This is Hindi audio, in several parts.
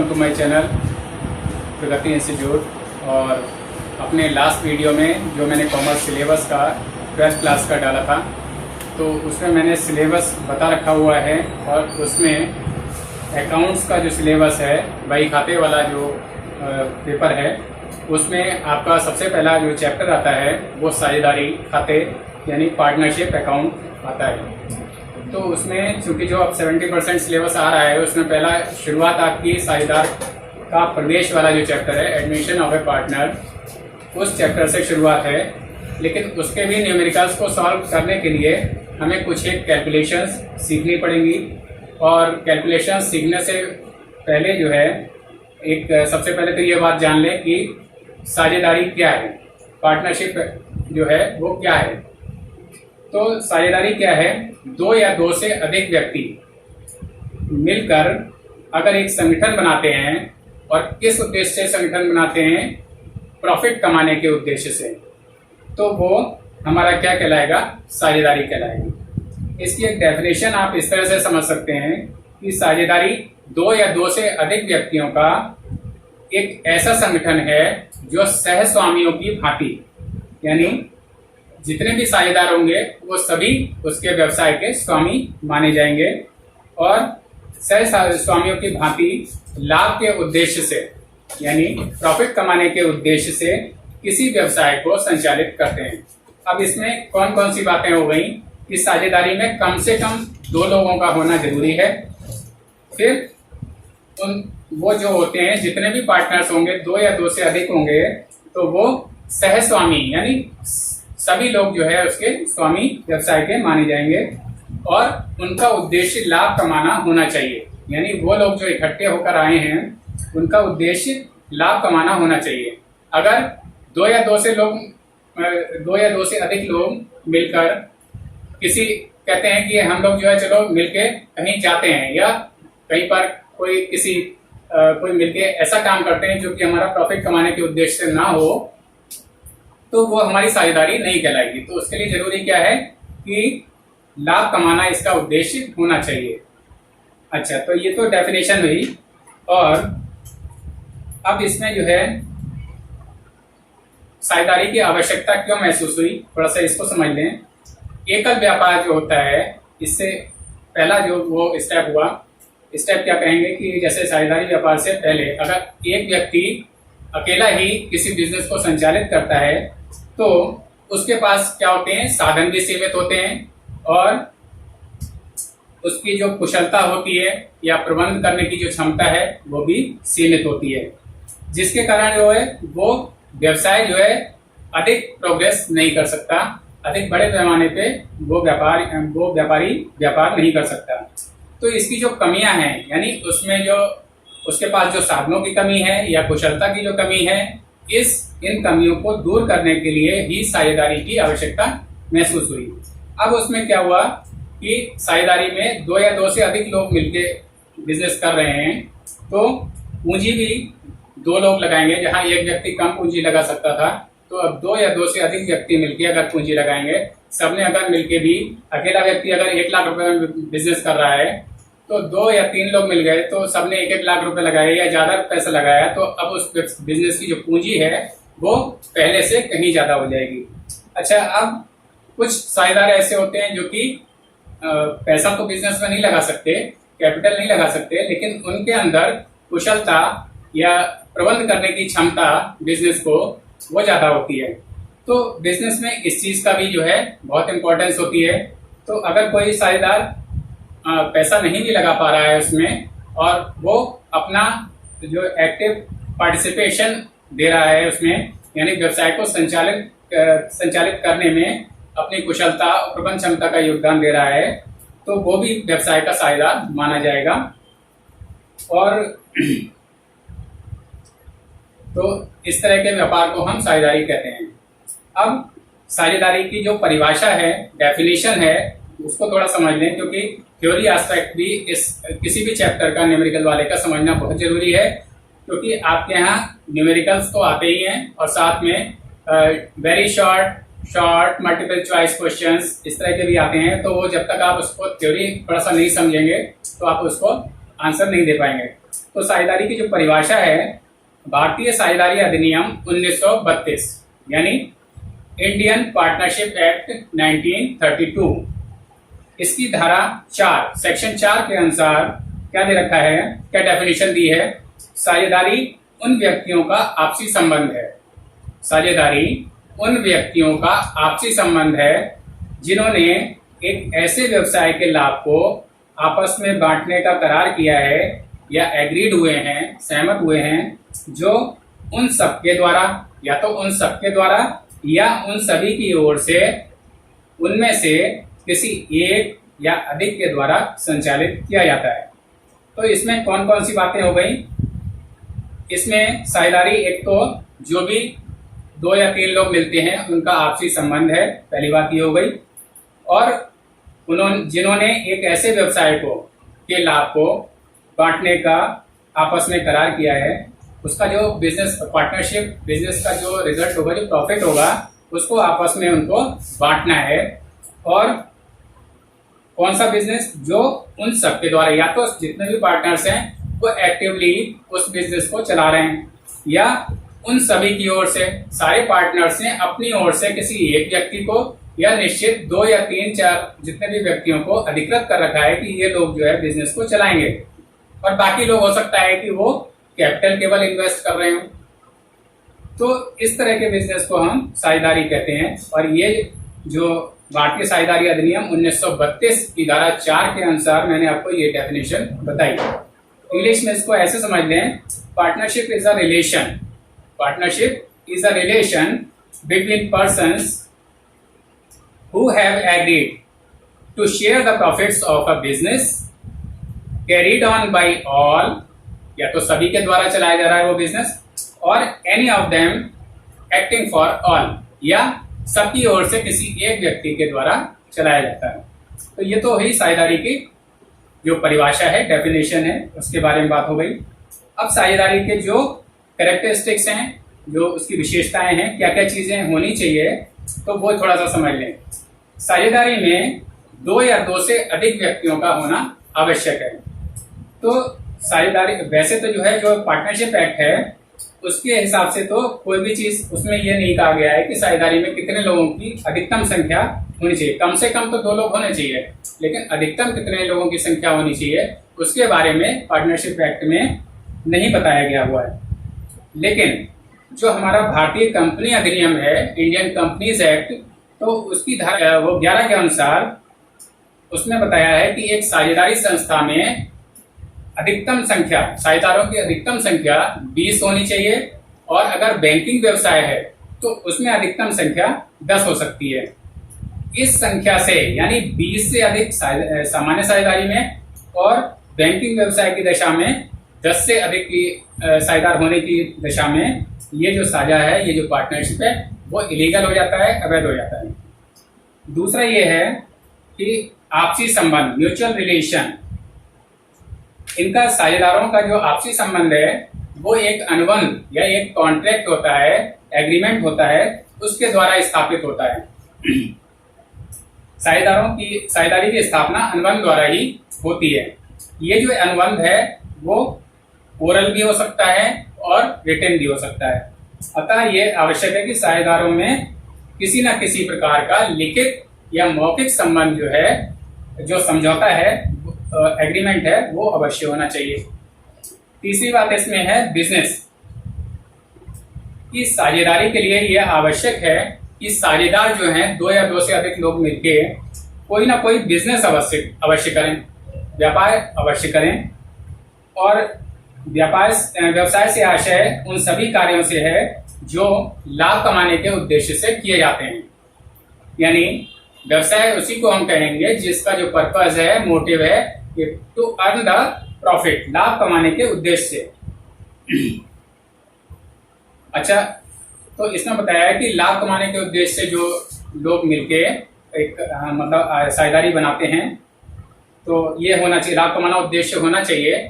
Welcome to my channel Pragati institute. और अपने लास्ट वीडियो में जो मैंने कॉमर्स सिलेबस का 12th क्लास का डाला था, तो उसमें मैंने सिलेबस बता रखा हुआ है और उसमें अकाउंट्स का जो सिलेबस है, बही खाते वाला जो पेपर है, उसमें आपका सबसे पहला जो चैप्टर आता है वो साझेदारी खाते यानी पार्टनरशिप अकाउंट आता है। तो उसमें चूंकि जो अब 70% सिलेबस आ रहा है, उसमें पहला शुरुआत आपकी साझेदार का प्रवेश वाला जो चैप्टर है, एडमिशन ऑफ ए पार्टनर, उस चैप्टर से शुरुआत है। लेकिन उसके भी न्यूमेरिकल्स को सॉल्व करने के लिए हमें कुछ एक कैलकुलेशंस सीखनी पड़ेंगी। और कैलकुलेशंस सीखने से पहले जो है एक सबसे पहले तो ये बात जान लें कि साझेदारी क्या है, पार्टनरशिप जो है वो क्या है। तो साझेदारी क्या है? दो या दो से अधिक व्यक्ति मिलकर अगर एक संगठन बनाते हैं, और किस उद्देश्य से संगठन बनाते हैं? प्रॉफिट कमाने के उद्देश्य से, तो वो हमारा क्या कहलाएगा? साझेदारी कहलाएगा। इसकी एक डेफिनेशन आप इस तरह से समझ सकते हैं कि साझेदारी दो या दो से अधिक व्यक्तियों का एक ऐसा संगठन है जो सहस्वामियों की भांति, यानी जितने भी साझेदार होंगे वो सभी उसके व्यवसाय के स्वामी माने जाएंगे, और सहस्वामियों की भांति लाभ के उद्देश्य से यानी प्रॉफिट कमाने के उद्देश्य से किसी व्यवसाय को संचालित करते हैं। अब इसमें कौन कौन सी बातें हो गई कि साझेदारी में कम से कम दो लोगों का होना जरूरी है। फिर वो जो होते हैं, जितने भी पार्टनर्स होंगे, दो या दो से अधिक होंगे, तो वो सहस्वामी यानी सभी लोग जो है उसके स्वामी व्यवसाय के माने जाएंगे, और उनका उद्देश्य लाभ कमाना होना चाहिए। यानी वो लोग जो इकट्ठे होकर आए हैं, उनका उद्देश्य लाभ कमाना होना चाहिए। अगर दो या दो से अधिक लोग मिलकर किसी कहते हैं कि हम लोग जो है चलो मिलके कहीं जाते हैं, या कहीं पर कोई मिलके ऐसा काम करते हैं जो कि हमारा प्रॉफिट कमाने के उद्देश्य से ना हो, तो वो हमारी साझेदारी नहीं कहलाएगी। तो उसके लिए जरूरी क्या है कि लाभ कमाना इसका उद्देश्य होना चाहिए। अच्छा, तो ये तो डेफिनेशन हुई। और अब इसमें जो है साझेदारी की आवश्यकता क्यों महसूस हुई, थोड़ा सा इसको समझ लें। एकल व्यापार जो होता है, इससे पहला जो वो स्टेप हुआ, स्टेप क्या कहेंगे कि जैसे साझेदारी व्यापार से पहले अगर एक व्यक्ति अकेला ही किसी बिजनेस को संचालित करता है, तो उसके पास क्या होते हैं? साधन भी सीमित होते हैं, और उसकी जो कुशलता होती है या प्रबंध करने की जो क्षमता है वो भी सीमित होती है, जिसके कारण जो है वो व्यवसाय जो है अधिक प्रोग्रेस नहीं कर सकता। अधिक बड़े पैमाने पे वो व्यापारी व्यापार नहीं कर सकता। तो इसकी जो कमियां हैं, यानी उसमें जो उसके पास जो साधनों की कमी है या कुशलता की जो कमी है, इन कमियों को दूर करने के लिए ही साझेदारी की आवश्यकता महसूस हुई। अब उसमें क्या हुआ कि साझेदारी में दो या दो से अधिक लोग मिलके बिजनेस कर रहे हैं, तो पूंजी भी दो लोग लगाएंगे। जहां एक व्यक्ति कम पूंजी लगा सकता था, तो अब दो या दो से अधिक व्यक्ति मिलके अगर पूंजी लगाएंगे, सबने अगर मिलके भी, अकेला व्यक्ति अगर 1 लाख रुपए में बिजनेस कर रहा है, तो 2 या 3 लोग मिल गए, तो सबने 1-1 लाख रुपए लगाए या ज्यादा पैसा लगाया, तो अब उस बिजनेस की जो पूंजी है वो पहले से कहीं ज्यादा हो जाएगी। अच्छा, अब कुछ साझेदार ऐसे होते हैं जो कि पैसा तो बिजनेस में नहीं लगा सकते, कैपिटल नहीं लगा सकते, लेकिन उनके अंदर कुशलता या प्रबंध करने की क्षमता बिजनेस को वो ज्यादा होती है। तो बिजनेस में इस चीज का भी जो है बहुत इंपॉर्टेंस होती है। तो अगर कोई साझेदार पैसा नहीं भी लगा पा रहा है उसमें, और वो अपना जो एक्टिव पार्टिसिपेशन दे रहा है उसमें, यानी व्यवसाय को संचालित करने में अपनी कुशलता और प्रबंध क्षमता का योगदान दे रहा है, तो वो भी व्यवसाय का साझेदार माना जाएगा। और तो इस तरह के व्यापार को हम साझेदारी कहते हैं। अब साझेदारी की जो परिभाषा है, डेफिनेशन है, उसको थोड़ा समझ लें, क्योंकि थ्योरी एस्पेक्ट भी किसी भी चैप्टर का न्यूमेरिकल वाले का समझना बहुत जरूरी है, क्योंकि आपके यहाँ न्यूमेरिकल्स तो आते ही हैं, और साथ में very short multiple choice questions इस तरह के भी आते हैं। तो वो जब तक आप उसको थ्योरी थोड़ा सा नहीं समझेंगे, तो आप उसको आंसर नहीं दे पाएंगे। तो साझेदारी की जो परिभाषा है, भारतीय साझेदारी अधिनियम 1932 यानी इंडियन पार्टनरशिप एक्ट 1932, इसकी धारा 4 सेक्शन 4 के अनुसार क्या दे रखा है, क्या डेफिनेशन दी है? साझेदारी उन व्यक्तियों का आपसी संबंध है। साझेदारी उन व्यक्तियों का आपसी संबंध है जिन्होंने एक ऐसे व्यवसाय के लाभ को आपस में बांटने का करार किया है या एग्रीड हुए हैं, सहमत हुए हैं, जो उन सबके द्वारा या तो उन सबके द्वारा या उन सभी की ओर से उनमें से किसी एक या अधिक के द्वारा संचालित किया जाता है। तो इसमें कौन कौन सी बातें हो गई? इसमें साझेदारी एक तो जो भी 2 या 3 लोग मिलते हैं उनका आपसी संबंध है, पहली बात ये हो गई। और जिन्होंने एक ऐसे व्यवसाय को के लाभ को बांटने का आपस में करार किया है, उसका जो बिजनेस पार्टनरशिप बिजनेस का जो रिजल्ट होगा, जो प्रॉफिट होगा, उसको आपस में उनको बांटना है। और कौन सा बिजनेस? जो उन सबके द्वारा या तो जितने भी पार्टनर्स हैं वो एक्टिवली उस बिजनेस को चला रहे हैं, या उन सभी की ओर से सारे पार्टनर्स ने अपनी ओर से किसी एक व्यक्ति को या निश्चित 2 या 3 4 जितने भी व्यक्तियों को अधिकृत कर रखा है कि ये लोग जो है बिजनेस को चलाएंगे। और बाकी लोग हो सकता है कि वो कैपिटल केवल इन्वेस्ट कर रहे हो। तो इस तरह के बिजनेस को हम साझेदारी कहते हैं। और ये जो भारतीय साझेदारी अधिनियम 1932 की धारा 4 के अनुसार मैंने आपको ये डेफिनेशन बताई। इंग्लिश में इसको ऐसे समझ लें, partnership is a relation, partnership is a relation between persons who have agreed to share the profits of a business carried on by all, या तो सभी के द्वारा चलाया जा रहा है वो बिजनेस, और any of them acting for all, या सबकी ओर से किसी एक व्यक्ति के द्वारा चलाया जाता है। तो ये तो ही साझेदारी की जो परिभाषा है, डेफिनेशन है, उसके बारे में बात हो गई। अब साझेदारी के जो कैरेक्टरिस्टिक्स हैं, जो उसकी विशेषताएं हैं, क्या क्या चीजें होनी चाहिए, तो वो थोड़ा सा समझ लें। साझेदारी में 2 या 2 से अधिक व्यक्तियों का होना आवश्यक है। तो साझेदारी वैसे तो जो है, जो पार्टनरशिप एक्ट है उसके हिसाब से तो कोई भी चीज उसमें यह नहीं कहा गया है कि साझेदारी में कितने लोगों की अधिकतम संख्या होनी चाहिए। कम से कम तो 2 लोग होने चाहिए, लेकिन अधिकतम कितने लोगों की संख्या होनी चाहिए उसके बारे में पार्टनरशिप एक्ट में नहीं बताया गया हुआ है। लेकिन जो हमारा भारतीय कंपनी अधिनियम है, इंडियन कंपनीज एक्ट, तो उसकी धारा वो 11 के अनुसार उसने बताया है कि एक साझेदारी संस्था में अधिकतम संख्या, साझेदारों की अधिकतम संख्या 20 होनी चाहिए, और अगर बैंकिंग व्यवसाय है तो उसमें अधिकतम संख्या 10 हो सकती है। इस संख्या से यानी 20 से अधिक सामान्य साझेदारी में और बैंकिंग व्यवसाय की दशा में 10 से अधिक की साझेदार होने की दशा में ये जो साझा है, ये जो पार्टनरशिप है, वो इलीगल हो जाता है, अवैध हो जाता है। दूसरा ये है कि आपसी संबंध, म्यूचुअल रिलेशन, इनका साझेदारों का जो आपसी संबंध है वो एक अनुबंध या एक कॉन्ट्रैक्ट होता है, एग्रीमेंट होता है, उसके द्वारा स्थापित होता है। साझेदारी की स्थापना अनुबंध द्वारा ही होती है। ये जो अनुबंध है वो ओरल भी हो सकता है और रिटन भी हो सकता है। अतः ये आवश्यक है कि साझेदारों में किसी न किसी प्रकार का लिखित या मौखिक संबंध जो है, जो समझौता है, एग्रीमेंट है, वो अवश्य होना चाहिए। तीसरी बात इसमें है बिजनेस की साझेदारी के लिए यह आवश्यक है कि साझेदार जो हैं 2 या 2 से अधिक लोग मिलके कोई ना कोई बिजनेस अवश्य करें, व्यापार अवश्य करें। और व्यवसाय से आशय उन सभी कार्यों से है जो लाभ कमाने के उद्देश्य से किए जाते हैं। यानी व्यवसाय उसी को हम कहेंगे जिसका जो पर्पस है, मोटिव है, टू अर्न द प्रॉफिट, लाभ कमाने के उद्देश्य से। अच्छा, तो इसमें बताया है कि लाभ कमाने के उद्देश्य से जो लोग मिलके एक मतलब साझेदारी बनाते हैं, तो ये होना चाहिए, लाभ कमाना उद्देश्य होना चाहिए।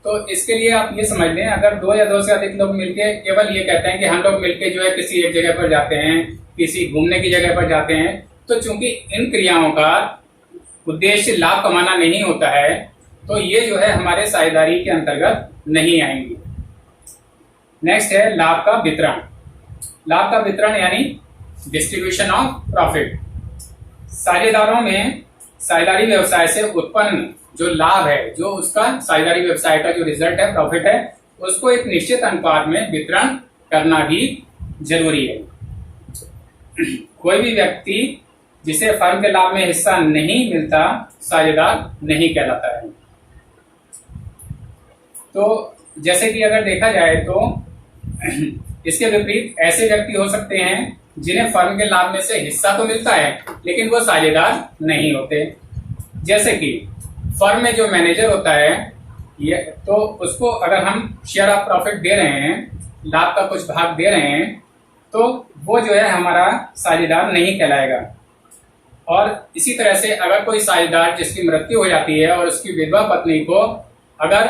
तो इसके लिए आप ये समझ लें, अगर 2 या 2 से अधिक लोग मिलके केवल ये कहते हैं कि हम लोग मिलके जो है किसी एक जगह पर जाते हैं, किसी घूमने की जगह पर जाते हैं, तो चूंकि इन क्रियाओं का उद्देश्य लाभ कमाना नहीं होता है, तो ये जो है हमारे साझेदारी के अंतर्गत नहीं आएंगी। नेक्स्ट है लाभ का वितरण। लाभ का वितरण यानी डिस्ट्रीब्यूशन ऑफ प्रॉफिट। साझेदारों में साझेदारी व्यवसाय से उत्पन्न जो लाभ है, जो उसका साझेदारी व्यवसाय का जो रिजल्ट है, प्रॉफिट है, उसको एक निश्चित अनुपात में वितरण करना भी जरूरी है। कोई भी व्यक्ति जिसे फर्म के लाभ में हिस्सा नहीं मिलता, साझेदार नहीं कहलाता है। तो जैसे कि अगर देखा जाए तो इसके विपरीत ऐसे व्यक्ति हो सकते हैं जिन्हें फर्म के लाभ में से हिस्सा तो मिलता है लेकिन वो साझेदार नहीं होते। जैसे कि फर्म में जो मैनेजर होता है, ये तो उसको अगर हम शेयर ऑफ प्रॉफिट दे रहे हैं, लाभ का कुछ भाग दे रहे हैं, तो वो जो है हमारा साझेदार नहीं कहलाएगा। और इसी तरह से अगर कोई साझेदार जिसकी मृत्यु हो जाती है और उसकी विधवा पत्नी को अगर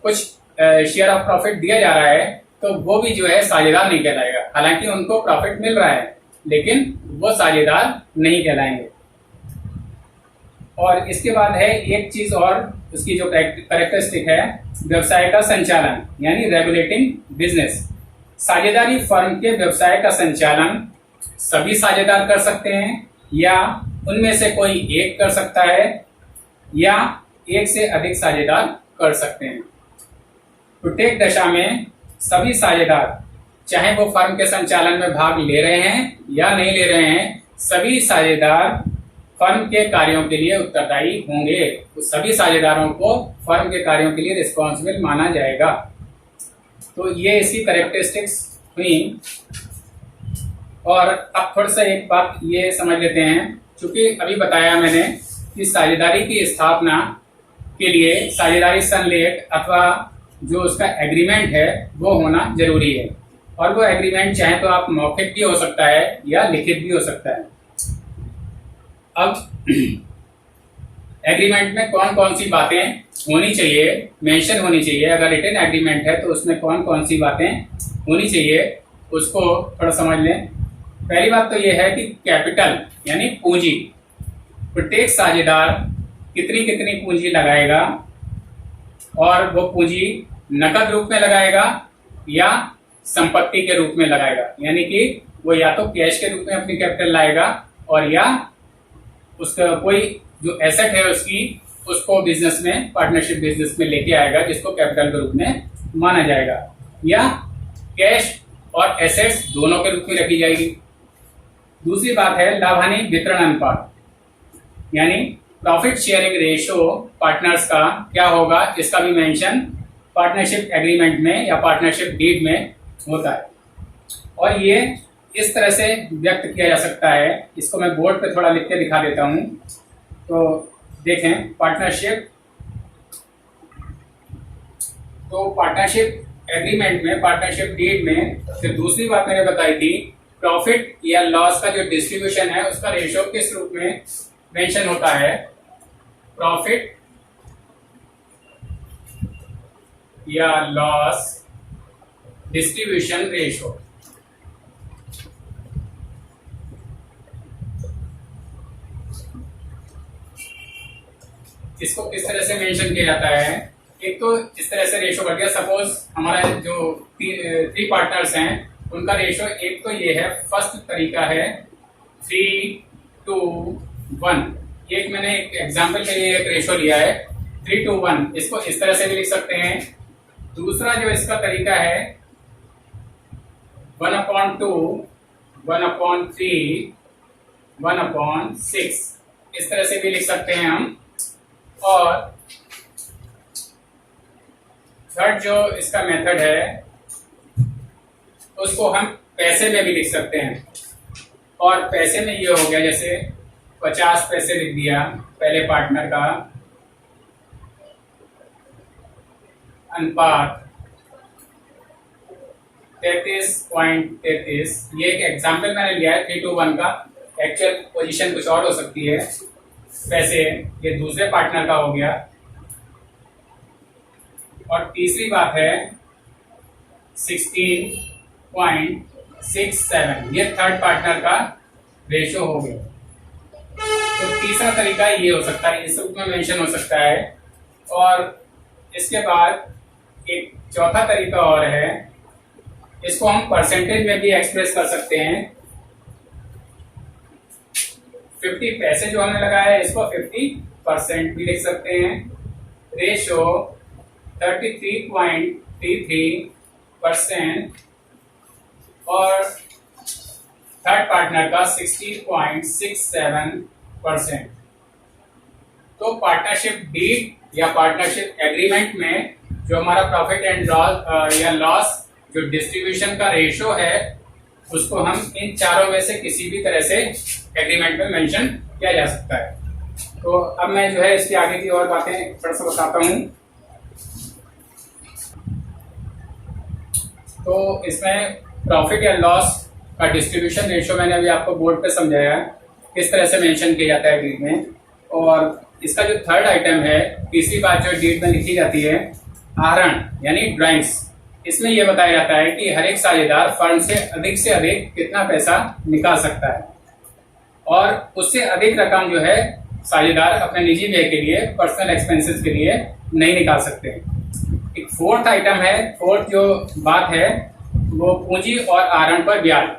कुछ शेयर ऑफ प्रॉफिट दिया जा रहा है, तो वो भी जो है साझेदार नहीं कहलाएगा। हालांकि उनको प्रॉफिट मिल रहा है लेकिन वो साझेदार नहीं कहलाएंगे। और इसके बाद है एक चीज और, उसकी जो कैरेक्टरिस्टिक है, व्यवसाय का संचालन यानी रेगुलेटिंग बिजनेस। साझेदारी फर्म के व्यवसाय का संचालन सभी साझेदार कर सकते हैं या उनमें से कोई एक कर सकता है या एक से अधिक साझेदार कर सकते हैं। प्रत्येक दशा में सभी साझेदार, चाहे वो फर्म के संचालन में भाग ले रहे हैं या नहीं ले रहे हैं, सभी साझेदार फर्म के कार्यों के लिए उत्तरदायी होंगे। तो सभी साझेदारों को फर्म के कार्यों के लिए रिस्पॉन्सिबल माना जाएगा। तो ये इसकी कैरेक्टरिस्टिक्स हुई। और अब थोड़ा सा एक बात ये समझ लेते हैं, क्योंकि अभी बताया मैंने कि साझेदारी की स्थापना के लिए साझेदारी संलेख अथवा जो उसका एग्रीमेंट है वो होना जरूरी है। और वो एग्रीमेंट चाहे तो आप मौखिक भी हो सकता है या लिखित भी हो सकता है। अब एग्रीमेंट में कौन कौन सी बातें होनी चाहिए, मेंशन होनी चाहिए। अगर रिटन एग्रीमेंट है तो उसमें कौन कौन सी बातें होनी चाहिए उसको थोड़ा समझ लें। पहली बात तो यह है कि कैपिटल यानी पूंजी, प्रत्येक साझेदार कितनी कितनी पूंजी लगाएगा और वो पूंजी नकद रूप में लगाएगा या संपत्ति के रूप में लगाएगा, यानी कि वो या तो कैश के रूप में अपनी कैपिटल लाएगा और या उसका कोई जो एसेट है उसकी, उसको बिजनेस में, पार्टनरशिप बिजनेस में लेके आएगा जिसको कैपिटल के रूप में माना जाएगा, या कैश और एसेट्स दोनों के रूप में रखी जाएगी। दूसरी बात है लाभ हानि वितरण अनुपात, यानी प्रॉफिट शेयरिंग रेशियो पार्टनर्स का क्या होगा, इसका भी मेंशन पार्टनरशिप एग्रीमेंट में या पार्टनरशिप डीड में होता है। और ये इस तरह से व्यक्त किया जा सकता है, इसको मैं बोर्ड पे थोड़ा लिख के दिखा देता हूं। तो देखें, पार्टनरशिप एग्रीमेंट में, पार्टनरशिप डीड में, फिर दूसरी बात मैंने बताई थी, प्रॉफिट या लॉस का जो डिस्ट्रीब्यूशन है उसका रेशियो किस रूप में मेंशन होता है, प्रॉफिट या लॉस डिस्ट्रीब्यूशन रेशियो। इसको किस तरह से मेंशन किया जाता है, एक तो इस तरह से रेशियो बढ़ गया। सपोज हमारा जो 3 पार्टनर्स हैं उनका रेशियो, एक तो ये है, फर्स्ट तरीका है 3:1। एक मैंने एक एग्जाम्पल के लिए एक रेशियो लिया है 3:1, इसको इस तरह से भी लिख सकते हैं। दूसरा जो इसका तरीका है 1/2, 1/3, 1/6, इस तरह से भी लिख सकते हैं हम। और थर्ड जो इसका मेथड है उसको हम पैसे में भी लिख सकते हैं। और पैसे में ये हो गया, जैसे 50 पैसे लिख दिया पहले पार्टनर का, अनुपात 33.33। ये एक एग्जाम्पल मैंने लिया है 3:1 का, एक्चुअल पोजीशन कुछ और हो सकती है। पैसे ये दूसरे पार्टनर का हो गया। और तीसरी बात है 16.67, ये थर्ड पार्टनर का रेशियो हो गया। तो तीसरा तरीका ये हो सकता है, इस रूप में मेंशन हो सकता है और इसके बाद एक चौथा तरीका और है, इसको हम परसेंटेज में भी एक्सप्रेस कर सकते हैं। 50 पैसे जो हमने लगाया है इसको 50% भी लिख सकते हैं। रेशो 33.33% और थर्ड पार्टनर का 60.67%। तो पार्टनरशिप डीड या पार्टनरशिप एग्रीमेंट में जो हमारा प्रॉफिट एंड लॉस या लॉस जो डिस्ट्रीब्यूशन का रेशो है उसको हम इन चारों में से किसी भी तरह से एग्रीमेंट में मेंशन किया जा सकता है। तो अब मैं जो है इसकी आगे की और बातें थोड़ा सा बताता हूं। तो इसमें प्रॉफिट या लॉस का डिस्ट्रीब्यूशन रेशो मैंने अभी आपको बोर्ड पे समझाया किस तरह से मेंशन किया जाता है डीड में। और इसका जो थर्ड आइटम है, तीसरी बात जो डीड में लिखी जाती है, आहरण यानी ड्राइंग्स। इसमें यह बताया जाता है कि हर एक साझेदार फर्म से अधिक कितना पैसा निकाल सकता है और उससे अधिक रकम जो है साझेदार अपने निजी व्यय के लिए, पर्सनल एक्सपेंसेस के लिए नहीं निकाल सकते। एक फोर्थ आइटम है, फोर्थ जो बात है वो पूंजी और आहरण पर ब्याज।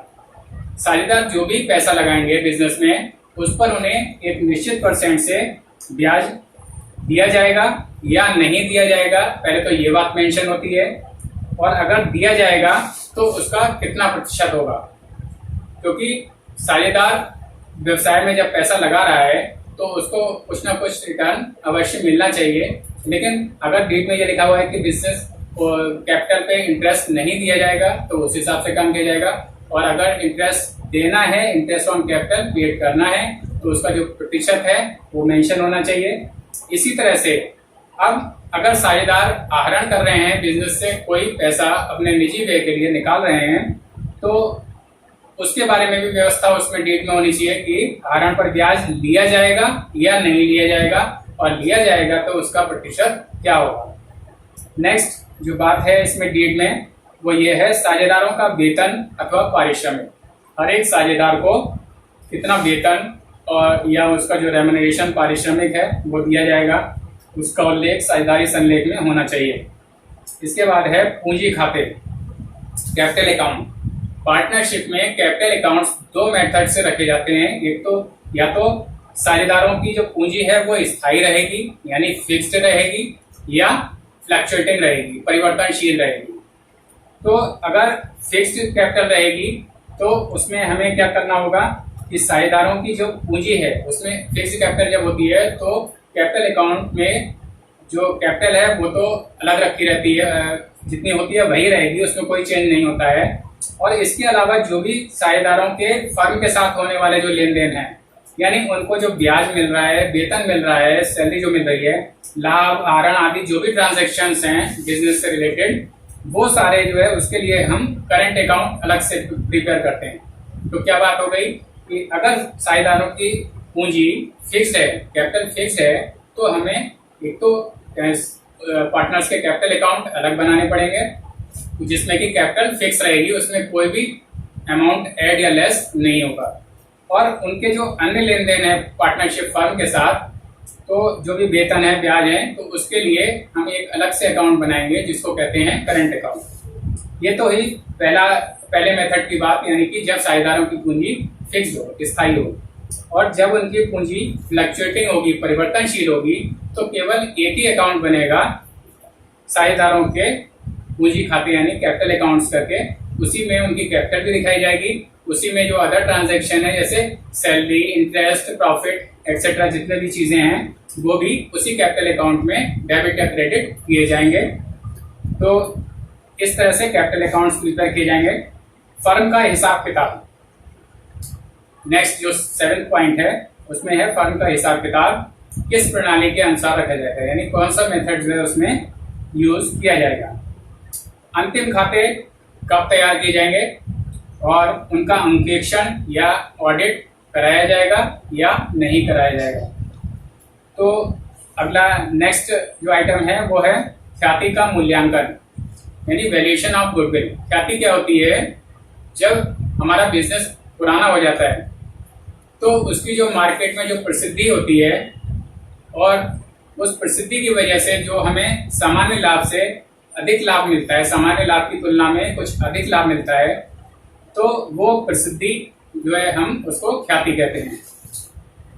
साझेदार जो भी पैसा लगाएंगे बिजनेस में उस पर उन्हें एक निश्चित % से ब्याज दिया जाएगा या नहीं दिया जाएगा, पहले तो ये बात मेंशन होती है। और अगर दिया जाएगा तो उसका कितना प्रतिशत होगा, क्योंकि साझेदार व्यवसाय में जब पैसा लगा रहा है तो उसको कुछ ना कुछ रिटर्न अवश्य मिलना चाहिए। लेकिन अगर डीड में ये लिखा हुआ है कि बिजनेस कैपिटल पे इंटरेस्ट नहीं दिया जाएगा तो उस हिसाब से काम किया जाएगा, और अगर इंटरेस्ट देना है, इंटरेस्ट ऑन कैपिटल पेड करना है, तो उसका जो प्रतिशत है वो मेंशन होना चाहिए। इसी तरह से अब अगर साझेदार आहरण कर रहे हैं, बिजनेस से कोई पैसा अपने निजी व्यय के लिए निकाल रहे हैं, तो उसके बारे में भी व्यवस्था उसमें डीड में होनी चाहिए कि आहरण पर ब्याज लिया जाएगा या नहीं लिया जाएगा, और लिया जाएगा तो उसका प्रतिशत क्या होगा। नेक्स्ट जो बात है इसमें डीड में वो ये है, साझेदारों का वेतन अथवा पारिश्रमिक। हर एक साझेदार को कितना वेतन और या उसका जो रेम्युनरेशन पारिश्रमिक है वो दिया जाएगा, उसका उल्लेख साझेदारी संलेख में होना चाहिए। इसके बाद है पूंजी खाते, कैपिटल अकाउंट। पार्टनरशिप में कैपिटल अकाउंट्स दो मेथड से रखे जाते हैं। एक तो या तो साझेदारों की जो पूंजी है वो स्थायी रहेगी यानी फिक्स्ड रहेगी, या फ्लक्चुएटिंग रहेगी, परिवर्तनशील रहेगी। तो अगर फिक्स्ड कैपिटल रहेगी तो उसमें हमें क्या करना होगा कि साझेदारों की जो पूंजी है उसमें फिक्स्ड कैपिटल जब होती है तो कैपिटल अकाउंट में जो कैपिटल है वो तो अलग रखी रहती है, जितनी होती है वही रहेगी, उसमें कोई चेंज नहीं होता है। और इसके अलावा जो भी साझेदारों के फर्म के साथ होने वाले जो लेन देन है, यानी उनको जो ब्याज मिल रहा है, वेतन मिल रहा है, सैलरी जो मिल रही है, लाभ, आहरण आदि जो भी ट्रांजैक्शंस हैं बिजनेस से रिलेटेड, वो सारे जो है उसके लिए हम करंट अकाउंट अलग से प्रिपेयर करते हैं। तो क्या बात हो गई कि अगर साझेदारों की पूंजी फिक्स्ड है, कैपिटल फिक्स्ड है, तो हमें एक तो पार्टनर्स के कैपिटल अकाउंट अलग बनाने पड़ेंगे जिसमें कि कैपिटल फिक्स रहेगी, उसमें कोई भी अमाउंट ऐड या लेस नहीं होगा। और उनके जो अन्य लेन देन है पार्टनरशिप फर्म के साथ, तो जो भी वेतन है, ब्याज है, तो उसके लिए हम एक अलग से अकाउंट बनाएंगे जिसको कहते हैं करंट अकाउंट। ये तो ही पहले मेथड की बात, यानी कि जब साझेदारों की पूंजी फिक्स हो, स्थायी हो, और जब उनकी पूंजी फ्लक्चुएटिंग होगी, परिवर्तनशील होगी, तो केवल एक ही अकाउंट बनेगा साझेदारों के पूंजी खाते यानी कैपिटल अकाउंट्स करके। उसी में उनकी कैपिटल भी दिखाई जाएगी, उसी में जो अदर ट्रांजैक्शन है जैसे सैलरी, इंटरेस्ट, प्रॉफिट एक्सेट्रा जितने भी चीजें हैं वो भी उसी कैपिटल अकाउंट में डेबिट या क्रेडिट किए जाएंगे। तो इस तरह से कैपिटल अकाउंट्स प्रिपेयर किए जाएंगे। फर्म का हिसाब किताब, नेक्स्ट जो 7th पॉइंट है उसमें है फर्म का हिसाब किताब किस प्रणाली के अनुसार रखा जाएगा, यानी कौन सा मेथड जो है उसमें यूज किया जाएगा। अंतिम खाते कब तैयार किए जाएंगे और उनका अंकेक्षण या ऑडिट कराया जाएगा या नहीं कराया जाएगा। तो अगला नेक्स्ट जो आइटम है वो है ख्याति का मूल्यांकन यानी वैल्यूएशन ऑफ गुडविल। ख्याति क्या होती है? जब हमारा बिजनेस पुराना हो जाता है तो उसकी जो मार्केट में जो प्रसिद्धि होती है और उस प्रसिद्धि की वजह से जो हमें सामान्य लाभ से अधिक लाभ मिलता है, सामान्य लाभ की तुलना में कुछ अधिक लाभ मिलता है, तो वो प्रसिद्धि जो है हम उसको ख्याति कहते हैं।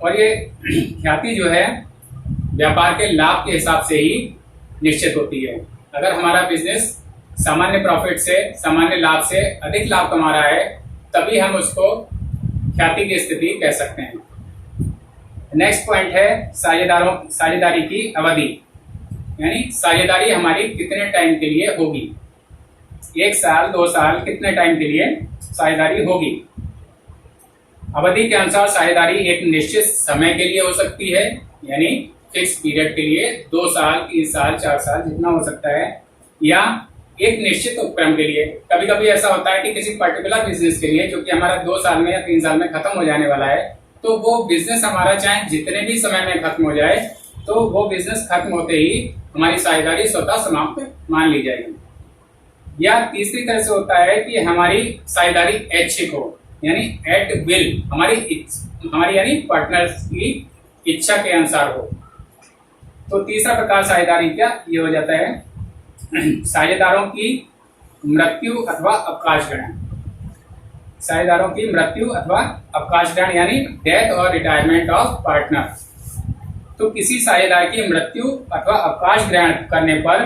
और ये ख्याति जो है व्यापार के लाभ के हिसाब से ही निश्चित होती है। अगर हमारा बिजनेस सामान्य प्रॉफिट से, सामान्य लाभ से अधिक लाभ कमा रहा है, तभी हम उसको ख्याति की स्थिति कह सकते हैं। नेक्स्ट पॉइंट है साझेदारी की अवधि, यानी साझेदारी हमारी कितने टाइम के लिए होगी, 1 साल 2 साल, कितने टाइम के लिए साझेदारी होगी। अवधि के अनुसार साझेदारी एक निश्चित समय के लिए हो सकती है, यानी फिक्स पीरियड के लिए 2 साल 3 साल 4 साल जितना हो सकता है, या एक निश्चित उपक्रम के लिए। कभी कभी ऐसा होता है कि किसी पर्टिकुलर बिजनेस के लिए जो कि हमारा 2 साल में या 3 साल में खत्म हो जाने वाला है, तो वो बिजनेस हमारा चाहे जितने भी समय में खत्म हो जाए, तो वो बिजनेस खत्म होते ही हमारी साझेदारी स्वतः समाप्त मान ली जाएगी। या तीसरी तरह से होता है कि हमारी साझेदारी ऐच्छिक हो, यानी एट विल, हमारी यानी पार्टनर्स की इच्छा के अनुसार हो। तो तीसरा प्रकार साझेदारी क्या ये हो जाता है साझेदारों की मृत्यु अथवा अवकाश ग्रहण। साझेदारों की मृत्यु अथवा अवकाश ग्रहण यानी डेथ और रिटायरमेंट ऑफ पार्टनर। तो किसी साझेदार की मृत्यु अथवा अवकाश ग्रहण करने पर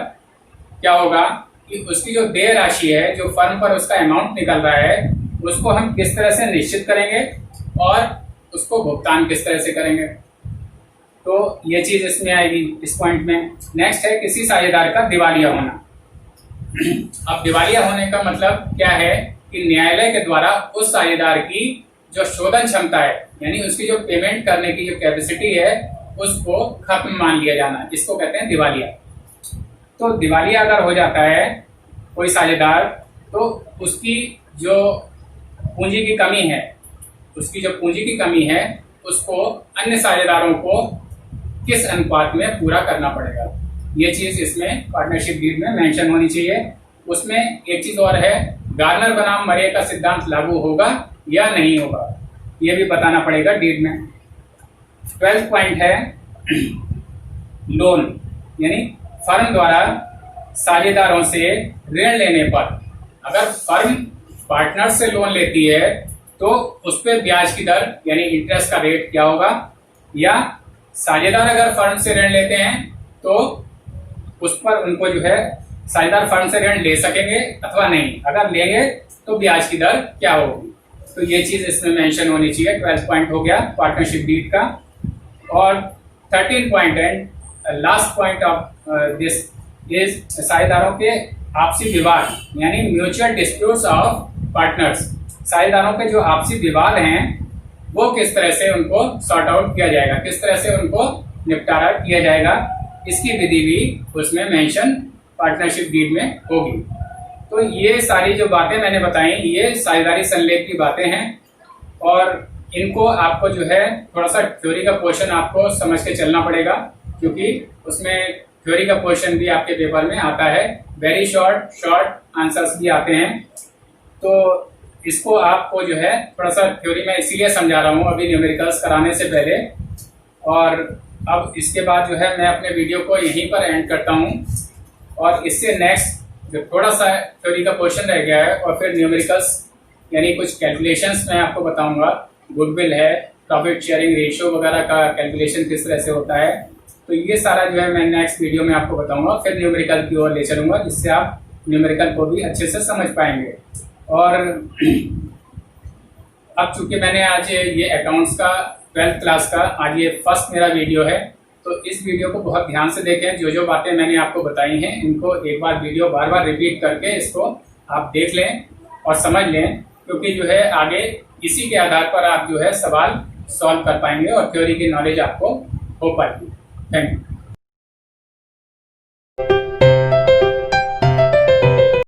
क्या होगा कि उसकी जो देय राशि है, जो फर्म पर उसका अमाउंट निकल रहा है, उसको हम किस तरह से निश्चित करेंगे और उसको भुगतान किस तरह से करेंगे। तो ये चीज इसमें आएगी इस पॉइंट में। नेक्स्ट है किसी साझेदार का दिवालिया होना। अब दिवालिया होने का मतलब क्या है कि न्यायालय के द्वारा उस साझेदार की जो शोधन क्षमता है, यानी उसकी जो पेमेंट करने की जो कैपेसिटी है, उसको खत्म मान लिया जाना, इसको कहते हैं दिवालिया। तो दिवालिया अगर हो जाता है कोई साझेदार, तो उसकी जो पूंजी की कमी है, उसको अन्य साझेदारों को किस अनुपात में पूरा करना पड़ेगा, ये चीज इसमें पार्टनरशिप डीड में मेंशन होनी चाहिए। उसमें एक चीज और है, गार्नर बनाम मरे का सिद्धांत लागू होगा या नहीं होगा, ये भी बताना पड़ेगा डीड में। 12th पॉइंट है लोन, यानी फर्म द्वारा साझेदारों से ऋण लेने पर, अगर फर्म पार्टनर से लोन लेती है तो उस पर ब्याज की दर यानी इंटरेस्ट का रेट क्या होगा, या साझेदार अगर फर्म से ऋण लेते हैं तो उस पर उनको जो है साझेदार फर्म से ऋण ले सकेंगे अथवा नहीं, अगर लेंगे तो ब्याज की दर क्या होगी। तो ये चीज इसमें मेंशन होनी चाहिए। 12th पॉइंट हो गया पार्टनरशिप डीड का। और 13 point and last point of this is साझेदारों के आपसी विवाद, यानी म्यूचुअल डिस्प्यूट्स ऑफ पार्टनर्स। साझेदारों के जो आपसी विवाद हैं वो किस तरह से उनको सॉर्ट आउट किया जाएगा, किस तरह से उनको निपटारा किया जाएगा, इसकी विधि भी उसमें मेंशन पार्टनरशिप डीड में होगी। तो ये सारी जो बातें मैंने बताई, ये साझेदारी संलेख की बातें हैं, और इनको आपको जो है थोड़ा सा थ्योरी का पोर्शन आपको समझ के चलना पड़ेगा, क्योंकि उसमें थ्योरी का पोर्शन भी आपके पेपर में आता है। वेरी शॉर्ट आंसर्स भी आते हैं। तो इसको आपको जो है थोड़ा सा थ्योरी में इसीलिए समझा रहा हूँ अभी न्यूमेरिकल्स कराने से पहले। और अब इसके बाद जो है मैं अपने वीडियो को यहीं पर एंड करता हूँ, और इससे नेक्स्ट जो थोड़ा सा थ्योरी का पोर्शन रह गया है, और फिर न्यूमेरिकल्स यानी कुछ कैलकुलेशंस मैं आपको बताऊंगा। गुडविल है, प्रॉफिट शेयरिंग रेशियो वगैरह का कैलकुलेशन किस तरह से होता है, तो ये सारा जो है मैं नेक्स्ट वीडियो में आपको बताऊंगा। फिर न्यूमेरिकल की ओर ले चलूंगा, जिससे आप न्यूमेरिकल को भी अच्छे से समझ पाएंगे। और अब चूंकि मैंने आज ये अकाउंट्स का 12th क्लास का आज ये फर्स्ट मेरा वीडियो है, तो इस वीडियो को बहुत ध्यान से देखें। जो जो बातें मैंने आपको बताई हैं, इनको एक बार वीडियो बार बार रिपीट करके इसको आप देख लें और समझ लें, क्योंकि जो है आगे इसी के आधार पर आप जो है सवाल सॉल्व कर पाएंगे और थ्योरी की नॉलेज आपको हो पाएगी। Thank you.